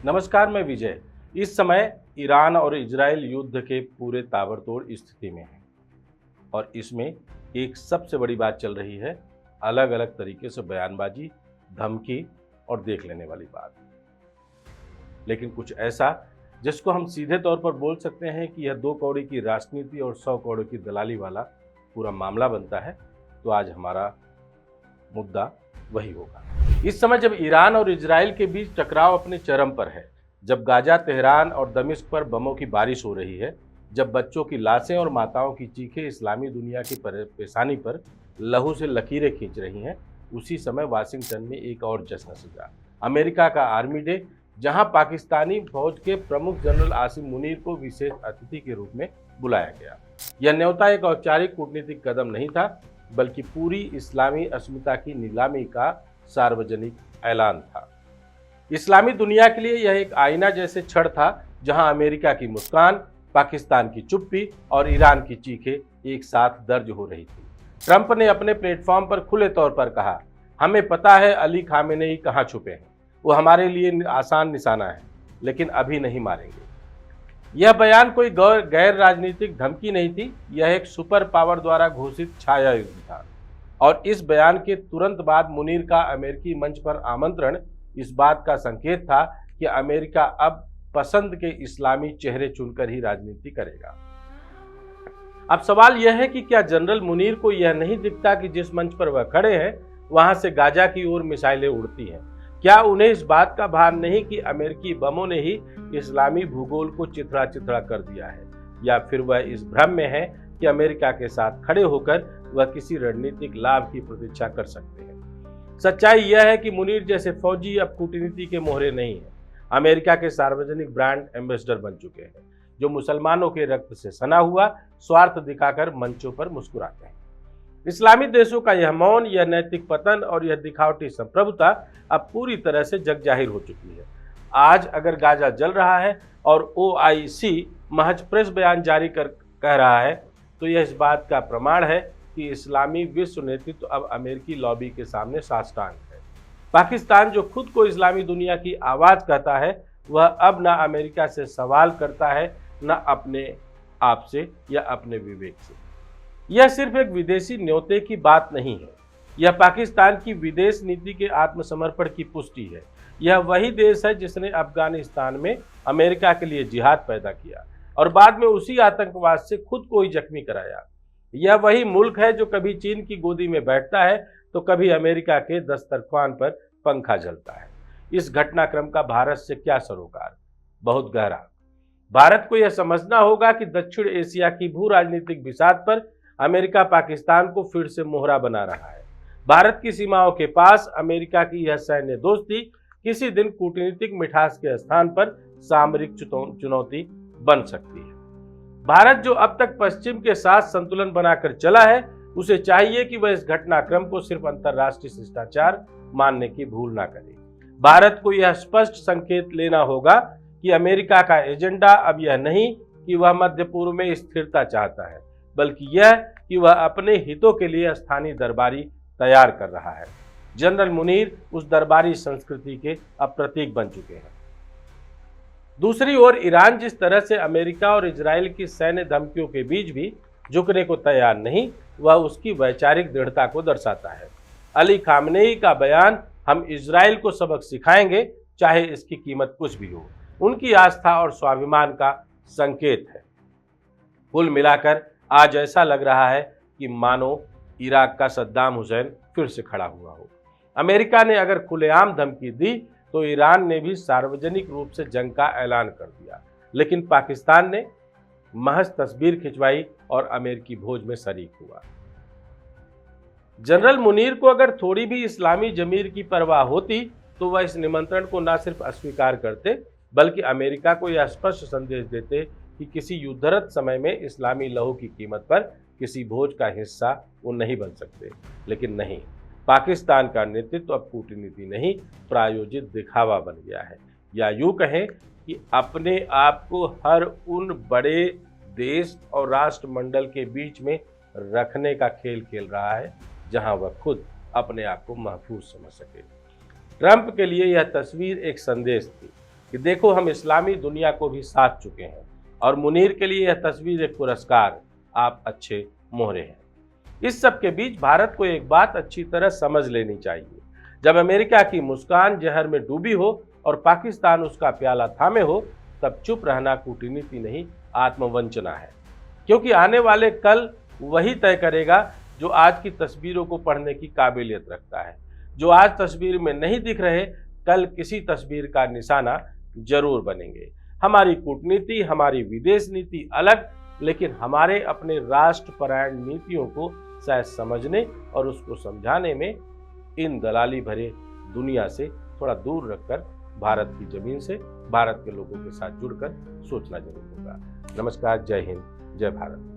नमस्कार, मैं विजय। इस समय ईरान और इजराइल युद्ध के पूरे ताबड़तोड़ स्थिति में है और इसमें एक सबसे बड़ी बात चल रही है, अलग अलग तरीके से बयानबाजी, धमकी और देख लेने वाली बात। लेकिन कुछ ऐसा जिसको हम सीधे तौर पर बोल सकते हैं कि यह 2 कौड़ी की राजनीति और 100 कौड़ी की दलाली वाला पूरा मामला बनता है, तो आज हमारा मुद्दा वही होगा। इस समय जब ईरान और इजराइल के बीच टकराव अपने चरम पर है, जब गाजा, तेहरान और दमिश्क पर बमों की बारिश हो रही है, जब बच्चों की लाशें और माताओं की चीखें इस्लामी दुनिया की पेशानी पर लहू से लकीरें खींच रही हैं, उसी समय वाशिंगटन में एक और जश्न सजा, अमेरिका का आर्मी डे, जहां पाकिस्तानी फौज के प्रमुख जनरल आसिम मुनीर को विशेष अतिथि के रूप में बुलाया गया। यह न्योता एक औपचारिक कूटनीतिक कदम नहीं था, बल्कि पूरी इस्लामी अस्मिता की नीलामी का सार्वजनिक ऐलान था। इस्लामी दुनिया के लिए यह एक आईना जैसे क्षण था, जहां अमेरिका की मुस्कान, पाकिस्तान की चुप्पी और ईरान की चीखें एक साथ दर्ज हो रही थी। ट्रंप ने अपने प्लेटफॉर्म पर खुले तौर पर कहा, हमें पता है अली खामेनेई कहां छुपे हैं, वो हमारे लिए आसान निशाना है, लेकिन अभी नहीं मारेंगे। यह बयान कोई गैर राजनीतिक धमकी नहीं थी, यह एक सुपर पावर द्वारा घोषित छाया युद्ध था। और इस बयान के तुरंत बाद मुनीर का अमेरिकी मंच पर आमंत्रण इस बात का संकेत था कि अमेरिका अब पसंद के इस्लामी चेहरे चुनकर ही राजनीति करेगा। अब सवाल यह है कि क्या जनरल मुनीर को यह नहीं दिखता कि जिस मंच पर वह खड़े हैं, वहां से गाजा की ओर मिसाइलें उड़ती हैं? क्या उन्हें इस बात का भान नहीं कि अमेरिकी बमों ने ही इस्लामी भूगोल को चिथड़ा चिथड़ा कर दिया है? या फिर वह इस भ्रम में है कि अमेरिका के साथ खड़े होकर वह किसी रणनीतिक लाभ की प्रतीक्षा कर सकते हैं? सच्चाई यह है कि मुनीर जैसे फौजी अब कूटनीति के मोहरे नहीं है, अमेरिका के सार्वजनिक ब्रांड एम्बेसडर बन चुके हैं, जो मुसलमानों के रक्त से सना हुआ स्वार्थ दिखाकर मंचों पर मुस्कुराते हैं। इस्लामी देशों का यह मौन, यह नैतिक पतन और यह दिखावटी संप्रभुता अब पूरी तरह से जग जाहिर हो चुकी है। आज अगर गाजा जल रहा है और OIC महज प्रेस बयान जारी कर कह रहा है, तो यह इस बात का प्रमाण है कि इस्लामी विश्व नेतृत्व अब अमेरिकी लॉबी के सामने साष्टांग है। पाकिस्तान, जो खुद को इस्लामी दुनिया की आवाज़ कहता है, वह अब न अमेरिका से सवाल करता है, न अपने आप से या अपने विवेक से। यह सिर्फ एक विदेशी न्योते की बात नहीं है, यह पाकिस्तान की विदेश नीति के आत्मसमर्पण की पुष्टि है। यह वही देश है जिसने अफगानिस्तान में अमेरिका के लिए जिहाद पैदा किया और बाद में उसी आतंकवाद से खुद को ही जख्मी कराया। यह वही मुल्क है जो कभी चीन की गोदी में बैठता है तो कभी अमेरिका के दस्तरख्वान पर पंखा झलता है। इस घटनाक्रम का भारत से क्या सरोकार? बहुत गहरा। भारत को यह समझना होगा कि दक्षिण एशिया की भू राजनीतिक बिसात पर अमेरिका पाकिस्तान को फिर से मोहरा बना रहा है। भारत की सीमाओं के पास अमेरिका की यह सैन्य दोस्ती किसी दिन कूटनीतिक मिठास के स्थान पर सामरिक चुनौती बन सकती है। भारत, जो अब तक पश्चिम के साथ संतुलन बनाकर चला है, उसे चाहिए कि वह इस घटनाक्रम को सिर्फ अंतर्राष्ट्रीय शिष्टाचार मानने की भूल ना करे। भारत को यह स्पष्ट संकेत लेना होगा कि अमेरिका का एजेंडा अब यह नहीं कि वह मध्य पूर्व में स्थिरता चाहता है, बल्कि यह कि वह अपने हितों के लिए स्थानीय दरबारी तैयार कर रहा है। जनरल मुनीर उस दरबारी संस्कृति के अब प्रतीक बन चुके हैं। दूसरी ओर ईरान जिस तरह से अमेरिका और इजराइल की सैन्य धमकियों के बीच भी झुकने को तैयार नहीं, वह उसकी वैचारिक दृढ़ता को दर्शाता है। अली खामेनेई का बयान, हम इजराइल को सबक सिखाएंगे चाहे इसकी कीमत कुछ भी हो, उनकी आस्था और स्वाभिमान का संकेत है। कुल मिलाकर आज ऐसा लग रहा है कि मानो इराक का सद्दाम हुसैन फिर से खड़ा हुआ हो। अमेरिका ने अगर खुलेआम धमकी दी तो ईरान ने भी सार्वजनिक रूप से जंग का ऐलान कर दिया, लेकिन पाकिस्तान ने महज तस्वीर खिंचवाई और अमेरिकी भोज में शरीक हुआ। जनरल मुनीर को अगर थोड़ी भी इस्लामी जमीर की परवाह होती तो वह इस निमंत्रण को न सिर्फ अस्वीकार करते, बल्कि अमेरिका को यह स्पष्ट संदेश देते कि किसी युद्धरत समय में इस्लामी लहू की कीमत पर किसी भोज का हिस्सा वो नहीं बन सकते। लेकिन नहीं, पाकिस्तान का नेतृत्व अब कूटनीति नहीं, प्रायोजित दिखावा बन गया है, या यूं कहें कि अपने आप को हर उन बड़े देश और राष्ट्रमंडल के बीच में रखने का खेल खेल रहा है जहां वह खुद अपने आप को महफूज समझ सके। ट्रंप के लिए यह तस्वीर एक संदेश थी, कि देखो हम इस्लामी दुनिया को भी साथ चुके हैं और मुनीर के लिए यह तस्वीर एक पुरस्कार, आप अच्छे मोहरे हैं। इस सब के बीच भारत को एक बात अच्छी तरह समझ लेनी चाहिए, जब अमेरिका की मुस्कान जहर में डूबी हो और पाकिस्तान उसका प्याला थामे हो, तब चुप रहना कूटनीति नहीं, आत्मवंचना है। क्योंकि आने वाले कल वही तय करेगा जो आज की तस्वीरों को पढ़ने की काबिलियत रखता है। जो आज तस्वीर में नहीं दिख रहे, कल किसी तस्वीर का निशाना जरूर बनेंगे। हमारी कूटनीति, हमारी विदेश नीति अलग, लेकिन हमारे अपने राष्ट्रपरायण नीतियों को शायद समझने और उसको समझाने में इन दलाली भरे दुनिया से थोड़ा दूर रखकर भारत की जमीन से, भारत के लोगों के साथ जुड़कर सोचना जरूर होगा। नमस्कार, जय हिंद, जय भारत।